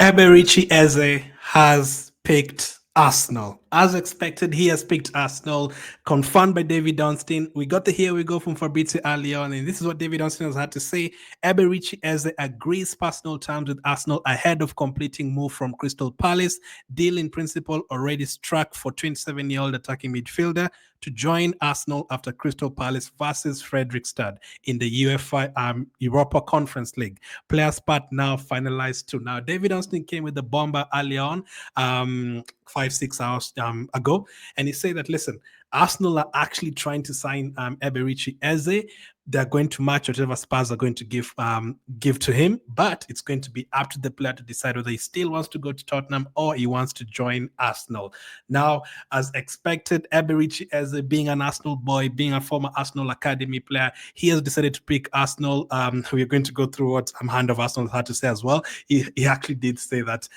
EBERECHI EZE has picked Arsenal. As expected, he has picked Arsenal, confirmed by David Dunstan. We got the here we go from Fabrizio early on, and this is what David Dunstan has had to say. EBERECHI EZE agrees personal terms with Arsenal ahead of completing move from Crystal Palace. Deal in principle already struck for 27-year-old attacking midfielder to join Arsenal after Crystal Palace versus Fredrikstad in the UEFA Europa Conference League. Players part now finalized too. Now, David Dunstan came with the bomber early on, 5-6 hours ago, and he said that, listen, Arsenal are actually trying to sign EBERECHI EZE. They're going to match whatever Spurs are going to give to him, but it's going to be up to the player to decide whether he still wants to go to Tottenham or he wants to join Arsenal. Now, as expected, EBERECHI EZE, being an Arsenal boy, being a former Arsenal academy player, he has decided to pick Arsenal. We're going to go through what Hand of Arsenal had to say as well. He actually did say that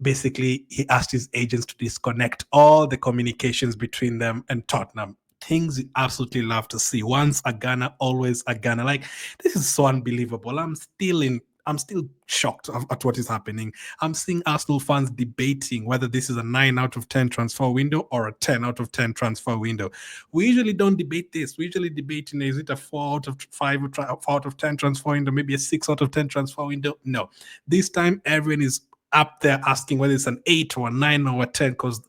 basically he asked his agents to disconnect all the communications between them and Tottenham. Things you absolutely love to see. Once a Ghana, always a Ghana. Like, this is so unbelievable. I'm still shocked at what is happening. I'm seeing Arsenal fans debating whether this is a 9 out of 10 transfer window or a 10 out of 10 transfer window. We usually don't debate this. We usually debate, is it a 4 out of 5 or 4 out of 10 transfer window, maybe a 6 out of 10 transfer window? No. This time, everyone is up there asking whether it's an 8 or a 9 or a 10, because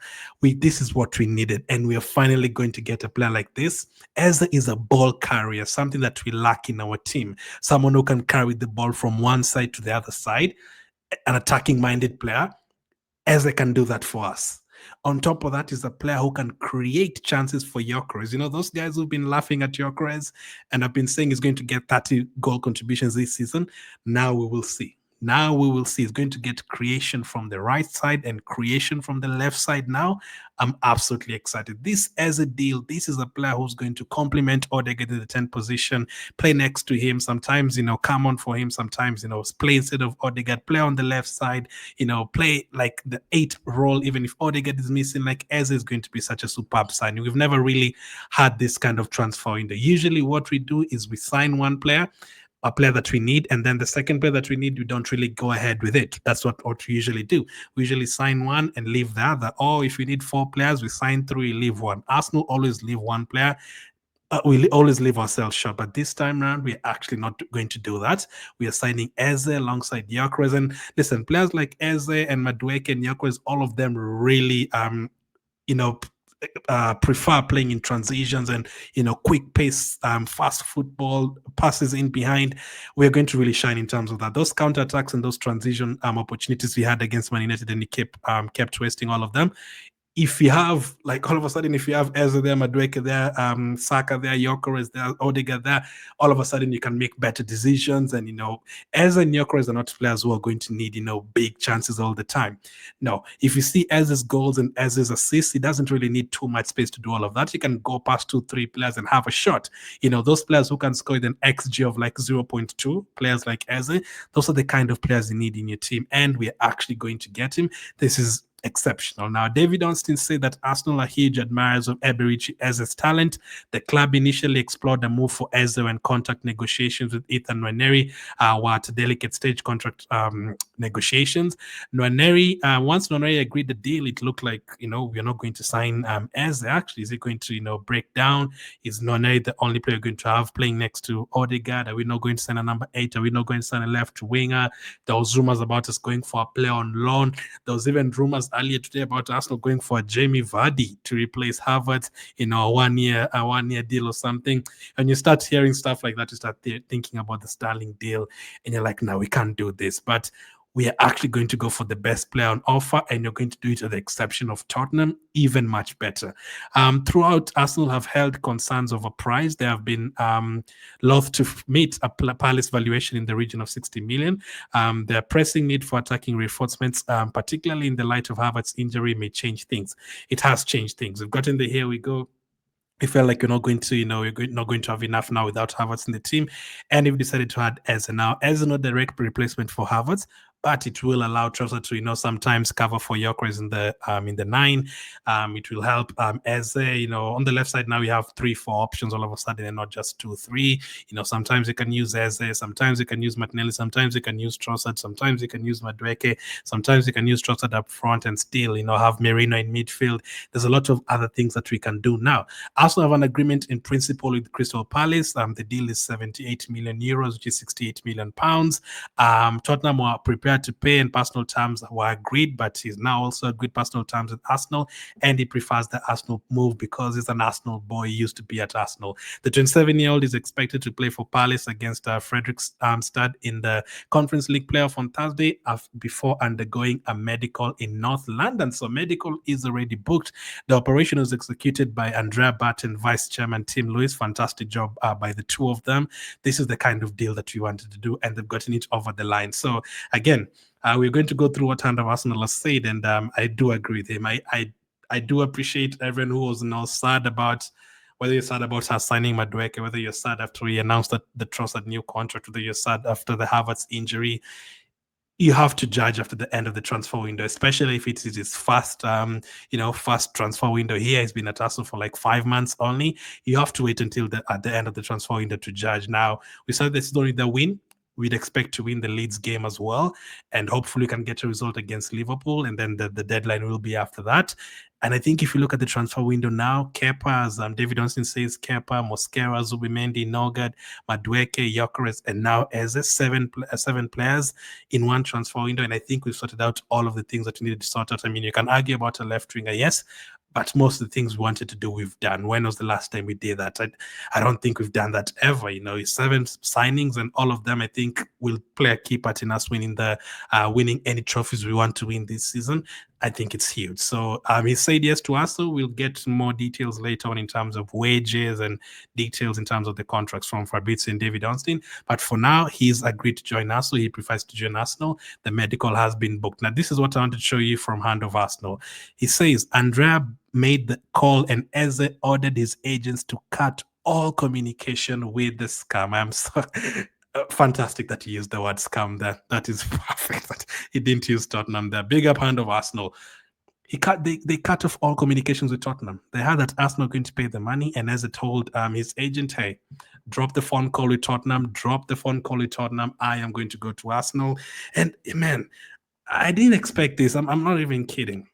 this is what we needed, and we are finally going to get a player like this. EZE is a ball carrier, something that we lack in our team, someone who can carry the ball from one side to the other side, an attacking minded player. EZE can do that for us. On top of that is a player who can create chances for Gyökeres. Those guys who've been laughing at Gyökeres and have been saying he's going to get 30 goal contributions this season. Now we will see. He's going to get creation from the right side and creation from the left side now. I'm absolutely excited. This as a deal, this is a player who's going to complement Odegaard in the 10th position, play next to him, sometimes, come on for him, sometimes, play instead of Odegaard, play on the left side, play like the 8 role, even if Odegaard is missing. Like, EZE is going to be such a superb signing. We've never really had this kind of transfer window. Usually what we do is we sign one player, a player that we need, and then the second player that we need, we don't really go ahead with it. That's what we usually do. We usually sign one and leave the other. Or if we need 4 players, we sign 3, leave 1. Arsenal always leave 1 player. We always leave ourselves short, but this time around, we're actually not going to do that. We are signing EZE alongside Gyökeres. And listen, players like EZE and Madueke and Gyökeres, all of them really, prefer playing in transitions and quick pace, fast football, passes in behind. We're going to really shine in terms of that. Those counter attacks and those transition opportunities we had against Man United, and he kept wasting all of them. If you have, like, all of a sudden, if you have EZE there, Madueke there, Saka there, Gyökeres there, Odegaard there, all of a sudden you can make better decisions. And, EZE and Gyökeres are not players who are going to need, big chances all the time. No, if you see EZE's goals and EZE's assists, he doesn't really need too much space to do all of that. You can go past 2-3 players and have a shot. Those players who can score with an XG of like 0.2, players like EZE, those are the kind of players you need in your team. And we're actually going to get him. This is exceptional. Now, David Dunstan said that Arsenal are huge admirers of EBERECHI EZE's talent. The club initially explored a move for EZE when contract negotiations with Ethan Nwaneri were at a delicate stage contract negotiations. Once Nwaneri agreed the deal, it looked like, we're not going to sign EZE. Actually, is it going to, break down? Is Nwaneri the only player going to have playing next to Odegaard? Are we not going to sign a number 8? Are we not going to sign a left winger? There was rumors about us going for a player on loan. There was even rumors earlier today about Arsenal going for a Jamie Vardy to replace Havertz in a one-year deal or something. And you start hearing stuff like that, you start thinking about the Sterling deal, and you're like, no, we can't do this. But we are actually going to go for the best player on offer, and you're going to do it at the exception of Tottenham, even much better. Throughout, Arsenal have held concerns over price. They have been loath to meet a Palace valuation in the region of 60 million. Their pressing need for attacking reinforcements, particularly in the light of Havertz's injury, may change things. It has changed things. We've gotten the here we go. We felt like you're not going to, you're not going to have enough now without Havertz in the team. And we've decided to add EZE. Now, EZE is not direct replacement for Havertz, but it will allow Trossard to sometimes cover for Gyökeres in the 9. It will help Eze. On the left side now we have 3-4 options all of a sudden, and not just 2-3. Sometimes you can use Eze, sometimes you can use Martinelli, sometimes you can use Trossard, sometimes you can use Madueke, sometimes you can use Trossard up front and still have Merino in midfield. There's a lot of other things that we can do now. Also have an agreement in principle with Crystal Palace. The deal is 78 million euros, which is 68 million pounds. Tottenham were prepared to pay, and personal terms were agreed, but he's now also agreed personal terms with Arsenal, and he prefers the Arsenal move because he's an Arsenal boy. He used to be at Arsenal. The 27-year-old is expected to play for Palace against Fredrikstad in the Conference League playoff on Thursday before undergoing a medical in North London. So medical is already booked. The operation was executed by Andrea Barton, Vice Chairman Tim Lewis. Fantastic job by the two of them. This is the kind of deal that we wanted to do, and they've gotten it over the line. So again, we're going to go through what Hand of Arsenal has said, and I do agree with him. I do appreciate everyone who was now sad about, whether you're sad about her signing Madueke, whether you're sad after he announced that the Trossard new contract, whether you're sad after the Havertz injury. You have to judge after the end of the transfer window, especially if it is his first transfer window here. He's been at Arsenal for like 5 months only. You have to wait until at the end of the transfer window to judge. Now, we said this is only the win. We'd expect to win the Leeds game as well, and hopefully we can get a result against Liverpool, and then the deadline will be after that. And I think if you look at the transfer window now, Kepa, as David Johnson says, Kepa, Mosquera, Zubimendi, Nogard, Madueke, Gyökeres, and now Eze, seven players in one transfer window. And I think we've sorted out all of the things that we needed to sort out. I mean, you can argue about a left winger, yes, but most of the things we wanted to do, we've done. When was the last time we did that? I don't think we've done that ever. 7 signings, and all of them, I think, will play a key part in us winning any trophies we want to win this season. I think it's huge. So he said yes to us. So we'll get more details later on in terms of wages and details in terms of the contracts from Fabrizio and David Ornstein. But for now, he's agreed to join us. So he prefers to join Arsenal. The medical has been booked. Now, this is what I want to show you from Hand of Arsenal. He says, Andrea made the call and Eze ordered his agents to cut all communication with the scam. I'm so... fantastic that he used the word scam there. That is perfect that he didn't use Tottenham there. Big up Hand of Arsenal. They cut off all communications with Tottenham. They had that Arsenal going to pay the money, and as it told his agent, hey, drop the phone call with Tottenham, I am going to go to Arsenal. And man, I didn't expect this. I'm not even kidding.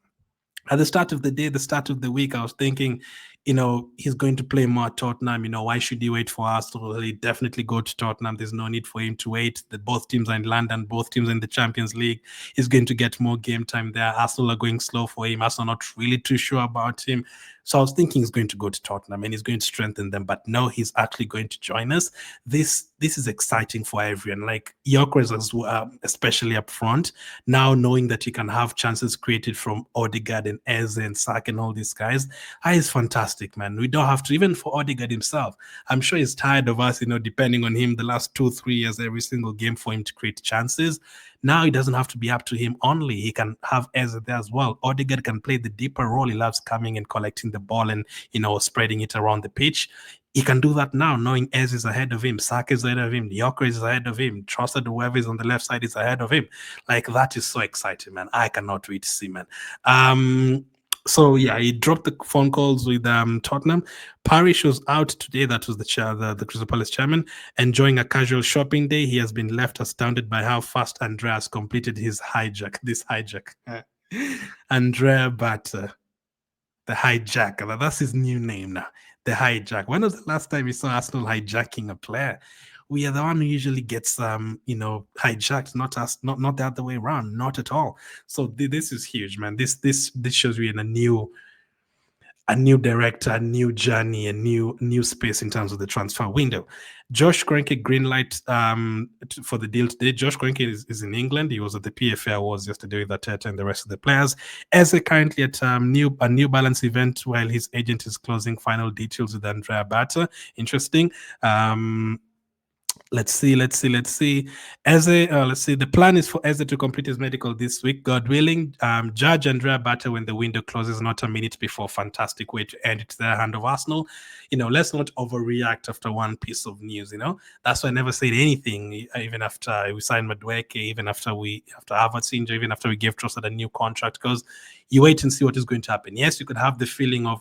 At the start of the day, the start of the week, I was thinking, he's going to play more at Tottenham. Why should he wait for Arsenal? He'll definitely go to Tottenham. There's no need for him to wait. Both teams are in London. Both teams are in the Champions League. He's going to get more game time there. Arsenal are going slow for him. Arsenal not really too sure about him. So I was thinking he's going to go to Tottenham and he's going to strengthen them. But no, he's actually going to join us. This is exciting for everyone. Like Gyökeres as well, especially up front. Now knowing that you can have chances created from Odegaard and Eze and Saka and all these guys, is fantastic, man. We don't have to, even for Odegaard himself. I'm sure he's tired of us, depending on him the last 2-3 years, every single game for him to create chances. Now it doesn't have to be up to him only. He can have Eze there as well. Odegaard can play the deeper role. He loves coming and collecting the ball and, spreading it around the pitch. He can do that now, knowing Eze is ahead of him, Saka is ahead of him, Gyökeres is ahead of him, Trossard, whoever is on the left side is ahead of him. Like, that is so exciting, man. I cannot wait to see, man. So yeah, he dropped the phone calls with Tottenham. Parish was out today. That was the Crystal Palace chairman, enjoying a casual shopping day. He has been left astounded by how fast Andreas completed his hijack. Andrea Butter, the hijacker. That's his new name now. The hijack. When was the last time you saw Arsenal hijacking a player? We are the one who usually gets hijacked, not us, not the other way around, not at all. So this is huge, man. This shows you in a new director, a new journey, a new space in terms of the transfer window. Josh Kroenke greenlight for the deal today. Josh Kroenke is in England. He was at the PFA Awards yesterday with Arteta and the rest of the players. Eze currently at a New Balance event while his agent is closing final details with Andrea Bata. Interesting. Let's see. Eze, let's see. The plan is for Eze to complete his medical this week, God willing. Judge Andrea Batter when the window closes, not a minute before. Fantastic way to end it to the hand of Arsenal. Let's not overreact after one piece of news. That's why I never said anything, even after we signed Madueke, even after Havertz injury, even after we gave Trossard a new contract, because you wait and see what is going to happen. Yes, you could have the feeling of,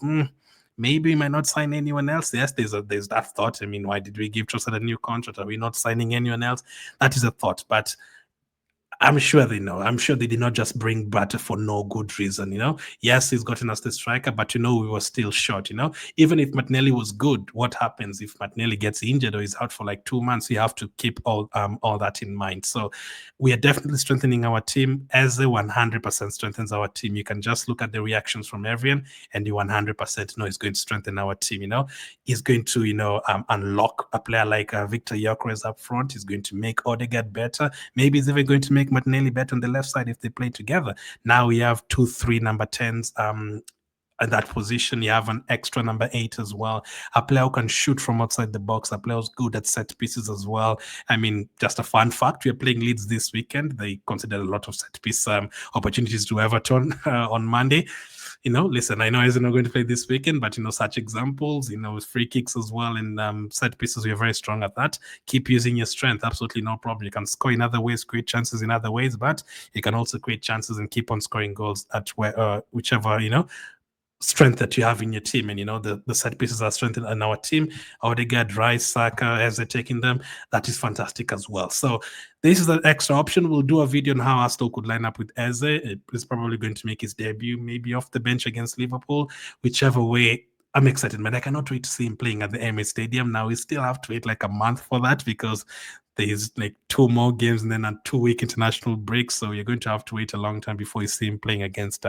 maybe we might not sign anyone else. Yes, there's that thought. I mean, why did we give Trossard a new contract? Are we not signing anyone else? That is a thought. But I'm sure they know. I'm sure they did not just bring Butter for no good reason. Yes, he's gotten us the striker, but we were still short. Even if Martinelli was good, what happens if Martinelli gets injured or is out for like 2 months? You have to keep all that in mind. So we are definitely strengthening our team. Eze 100% strengthens our team. You can just look at the reactions from everyone, and you 100% know he's going to strengthen our team. He's going to unlock a player like Victor Gyökeres up front. He's going to make Odegaard better. Maybe he's even going to make Martinelli better on the left side if they play together. Now we have 2-3 number 10s at that position. You have an extra number 8 as well, a player who can shoot from outside the box, a player who's good at set pieces as well. I mean, just a fun fact, we're playing Leeds this weekend. They considered a lot of set piece opportunities to Everton on Monday. Listen, I know Eze not going to play this weekend, but such examples, with free kicks as well, and set pieces, we're very strong at that. Keep using your strength, absolutely no problem. You can score in other ways, create chances in other ways, but you can also create chances and keep on scoring goals at whichever strength that you have in your team. And the set pieces are strengthened in our team. Odegaard, Rice, Saka, as they're taking them, that is fantastic as well. So this is an extra option. We'll do a video on how Arsenal could line up with Eze. It is probably going to make his debut, maybe off the bench against Liverpool, whichever way. I'm excited, man. I cannot wait to see him playing at the Emirates Stadium. Now we still have to wait like a month for that, because there's like 2 more games and then a 2-week international break. So you're going to have to wait a long time before you see him playing against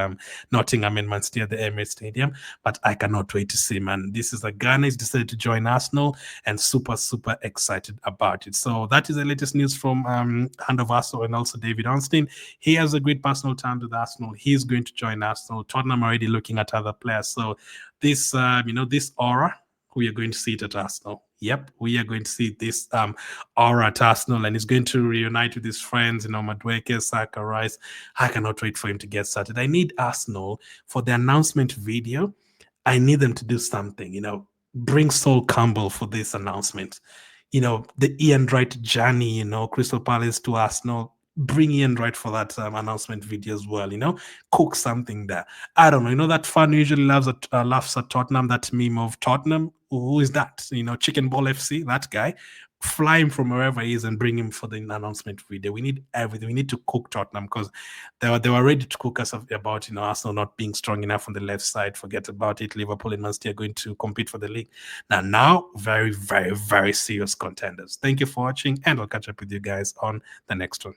Nottingham and Man City at the Emirates Stadium. But I cannot wait to see him. And this is a Ghana. He's decided to join Arsenal, and super, super excited about it. So that is the latest news from Hand of Arsenal and also David Ornstein. He has a great personal time with Arsenal. He's going to join Arsenal. Tottenham already looking at other players. So this, this aura, we are going to see it at Arsenal. Yep, we are going to see this aura at Arsenal, and he's going to reunite with his friends, Madueke, Saka, Rice. I cannot wait for him to get started. I need Arsenal for the announcement video. I need them to do something, bring Sol Campbell for this announcement. The Ian Wright journey, Crystal Palace to Arsenal. Bring Ian Wright for that announcement video as well. Cook something there. I don't know. That fan usually laughs at Tottenham. That meme of Tottenham. Who is that? Chicken Ball FC. That guy. Fly him from wherever he is and bring him for the announcement video. We need everything. We need to cook Tottenham, because they were ready to cook us about Arsenal not being strong enough on the left side. Forget about it. Liverpool and Man City are going to compete for the league. Now, very, very, very serious contenders. Thank you for watching, and I'll catch up with you guys on the next one.